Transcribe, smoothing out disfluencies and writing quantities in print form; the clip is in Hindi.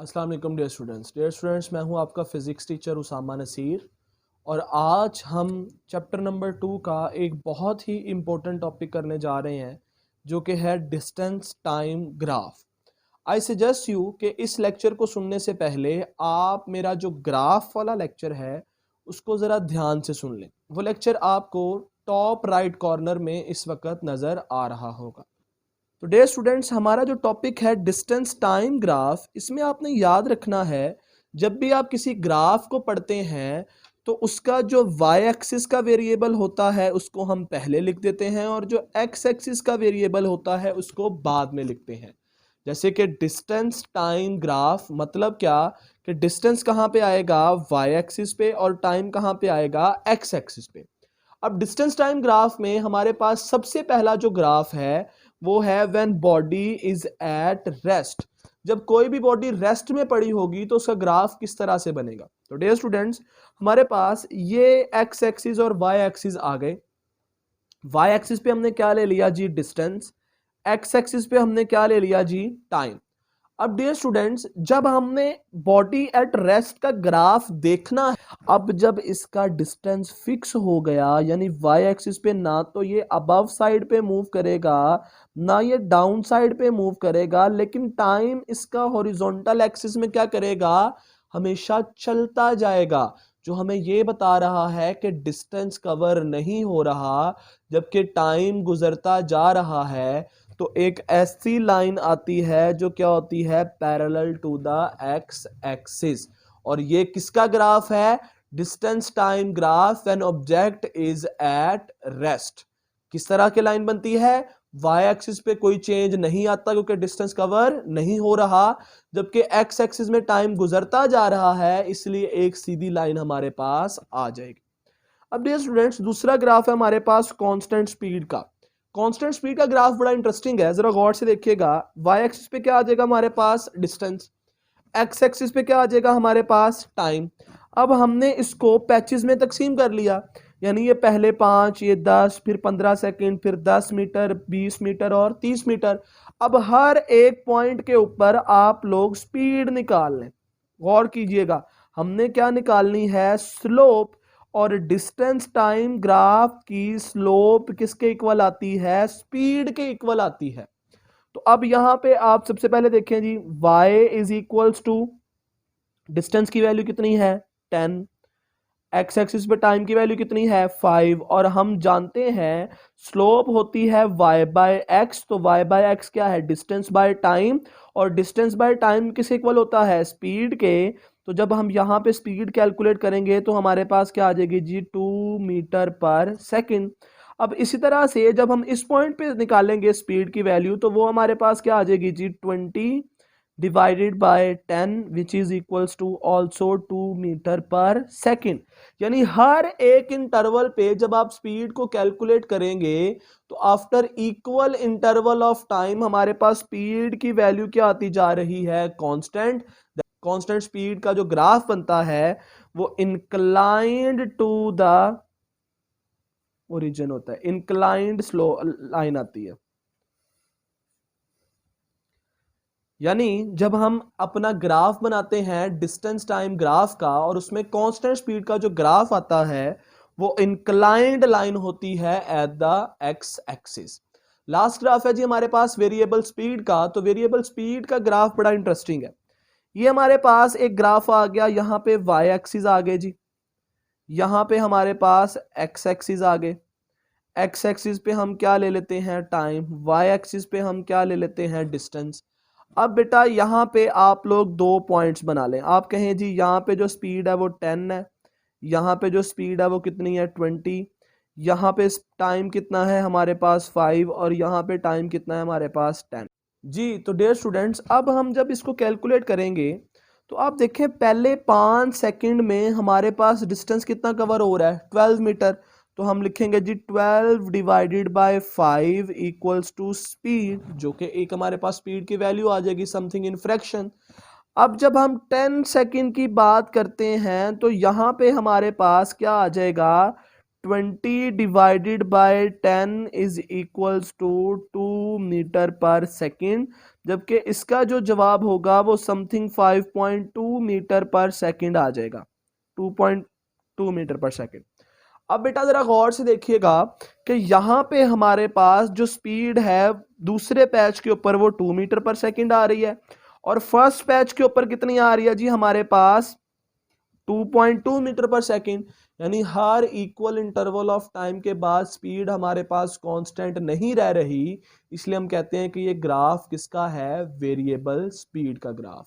अस्सलाम वालेकुम डियर स्टूडेंट्स, मैं हूं आपका फ़िज़िक्स टीचर उसामा नसीर। और आज हम चैप्टर नंबर 2 का एक बहुत ही इम्पोर्टेंट टॉपिक करने जा रहे हैं, जो कि है distance time graph. I suggest you कि इस लेक्चर को सुनने से पहले आप मेरा जो ग्राफ वाला लेक्चर है उसको ज़रा ध्यान से सुन लें। वो लेक्चर आपको टॉप राइट कॉर्नर में इस वक्त नज़र आ रहा होगा। तो डियर स्टूडेंट्स, हमारा जो टॉपिक है डिस्टेंस टाइम ग्राफ, इसमें आपने याद रखना है जब भी आप किसी ग्राफ को पढ़ते हैं तो उसका जो वाई एक्सिस का वेरिएबल होता है उसको हम पहले लिख देते हैं और जो एक्स एक्सिस का वेरिएबल होता है उसको बाद में लिखते हैं। जैसे कि डिस्टेंस टाइम ग्राफ मतलब क्या कि डिस्टेंस कहाँ पे आएगा, वाई एक्सिस पे, और टाइम कहाँ पे आएगा, एक्स एक्सिस पे। अब डिस्टेंस टाइम ग्राफ में हमारे पास सबसे पहला जो ग्राफ है वो है when body is at rest. जब कोई भी बॉडी रेस्ट में पड़ी होगी तो उसका ग्राफ किस तरह से बनेगा। तो डियर स्टूडेंट्स, हमारे पास ये एक्स एक्सिस और वाई एक्सिस आ गए। वाई एक्सिस पे हमने क्या ले लिया जी, डिस्टेंस। एक्स एक्सिस पे हमने क्या ले लिया जी, टाइम। अब डियर स्टूडेंट्स, जब हमने बॉडी एट रेस्ट का ग्राफ देखना है, अब जब इसका डिस्टेंस फिक्स हो गया यानी वाई एक्सिस पे ना तो ये अबव साइड पे मूव करेगा ना ये डाउन साइड पे मूव करेगा, लेकिन टाइम इसका हॉरिजॉन्टल एक्सिस में क्या करेगा, हमेशा चलता जाएगा, जो हमें ये बता रहा है कि डिस्टेंस कवर नहीं हो रहा जबकि टाइम गुजरता जा रहा है। तो एक ऐसी लाइन आती है जो क्या होती है, parallel to the x axis. और ये किसका ग्राफ है, distance time graph when object is at rest. किस तरह की लाइन बनती है, वाई एक्सिस पे कोई चेंज नहीं आता क्योंकि डिस्टेंस कवर नहीं हो रहा, जबकि एक्स एक्सिस में टाइम गुजरता जा रहा है, इसलिए एक सीधी लाइन हमारे पास आ जाएगी। अब डियर स्टूडेंट्स, दूसरा ग्राफ है हमारे पास कांस्टेंट स्पीड का। कांस्टेंट स्पीड का ग्राफ बड़ा इंटरेस्टिंग है, जरा गौर से देखिएगा। वाई एक्सिस पे क्या आ जाएगा हमारे पास, डिस्टेंस। एक्स एक्सिस पे क्या आ जाएगा हमारे पास, टाइम। अब हमने इसको पैचेस में तकसीम कर लिया, यानी ये पहले 5, ये 10, फिर 15 सेकंड, फिर 10 मीटर, 20 मीटर और 30 मीटर। अब हर एक पॉइंट के ऊपर आप लोग स्पीड निकाल लें। गौर कीजिएगा, हमने क्या निकालनी है, स्लोप। और डिस्टेंस टाइम ग्राफ की स्लोप किसके इक्वल आती है, स्पीड के इक्वल आती है। तो अब यहां पे आप सबसे पहले देखें जी, y is equals to distance की वैल्यू कितनी है, 10। एक्स एक्सिस पे टाइम की वैल्यू कितनी है, 5। और हम जानते हैं स्लोप होती है y बाय एक्स। तो y बाय एक्स क्या है, डिस्टेंस बाय टाइम। और डिस्टेंस बाय टाइम किस इक्वल होता है, स्पीड के। तो जब हम यहाँ पे स्पीड कैलकुलेट करेंगे तो हमारे पास क्या आ जाएगी जी, 2 मीटर पर सेकेंड। अब इसी तरह से जब हम इस पॉइंट पे निकालेंगे स्पीड की वैल्यू तो वो हमारे पास क्या आ जाएगी जी, 20 divided by 10 which is equals to also 2 metre per second. यानी हर एक इंटरवल पे जब आप स्पीड को कैलकुलेट करेंगे तो after equal interval of time हमारे पास स्पीड की वैल्यू क्या आती जा रही है, कांस्टेंट। कांस्टेंट स्पीड का जो ग्राफ बनता है वो इंक्लाइंड टू द ओरिजिन होता है, इंक्लाइंड स्लो लाइन आती है। यानी जब हम अपना ग्राफ बनाते हैं डिस्टेंस टाइम ग्राफ का और उसमें कांस्टेंट स्पीड का जो ग्राफ आता है वो इंक्लाइंड लाइन होती है at the x axis. Last graph है जी हमारे पास वेरिएबल स्पीड का। तो वेरिएबल स्पीड का ग्राफ बड़ा इंटरेस्टिंग है। ये हमारे पास एक ग्राफ आ गया, यहाँ पे वाई एक्सिस आ गए जी, यहाँ पे हमारे पास एक्स एक्सिस आ गए। एक्स एक्सिस पे हम क्या ले लेते हैं, टाइम। वाई एक्सिस पे हम क्या ले लेते हैं, डिस्टेंस। अब बेटा यहाँ पे आप लोग दो पॉइंट्स बना लें। आप कहें जी यहाँ पे जो स्पीड है वो 10 है, यहाँ पे जो स्पीड है वो कितनी है, 20। यहाँ पे टाइम कितना है हमारे पास 5 और यहाँ पे टाइम कितना है हमारे पास 10 जी। तो डियर स्टूडेंट्स, अब हम जब इसको कैलकुलेट करेंगे तो आप देखें पहले 5 सेकंड में हमारे पास डिस्टेंस कितना कवर हो रहा है, 12 मीटर। तो हम लिखेंगे जी 12 divided by 5 equals to speed, जो कि एक हमारे पास स्पीड की वैल्यू आ जाएगी समथिंग इन फ्रैक्शन। अब जब हम 10 सेकंड की बात करते हैं तो यहाँ पे हमारे पास क्या आ जाएगा, 20 divided by 10 is equals to 2 metre per second. जबकि इसका जो जवाब होगा वो समथिंग 5.2 मीटर पर सेकंड आ जाएगा, 2.2 मीटर पर सेकंड। अब बेटा जरा गौर से देखिएगा कि यहाँ पे हमारे पास जो स्पीड है दूसरे पैच के ऊपर वो 2 मीटर पर सेकंड आ रही है, और फर्स्ट पैच के ऊपर कितनी आ रही है जी हमारे पास 2.2 मीटर पर सेकंड। यानी हर इक्वल इंटरवल ऑफ टाइम के बाद स्पीड हमारे पास कांस्टेंट नहीं रह रही, इसलिए हम कहते हैं कि ये ग्राफ किसका है, वेरिएबल स्पीड का ग्राफ।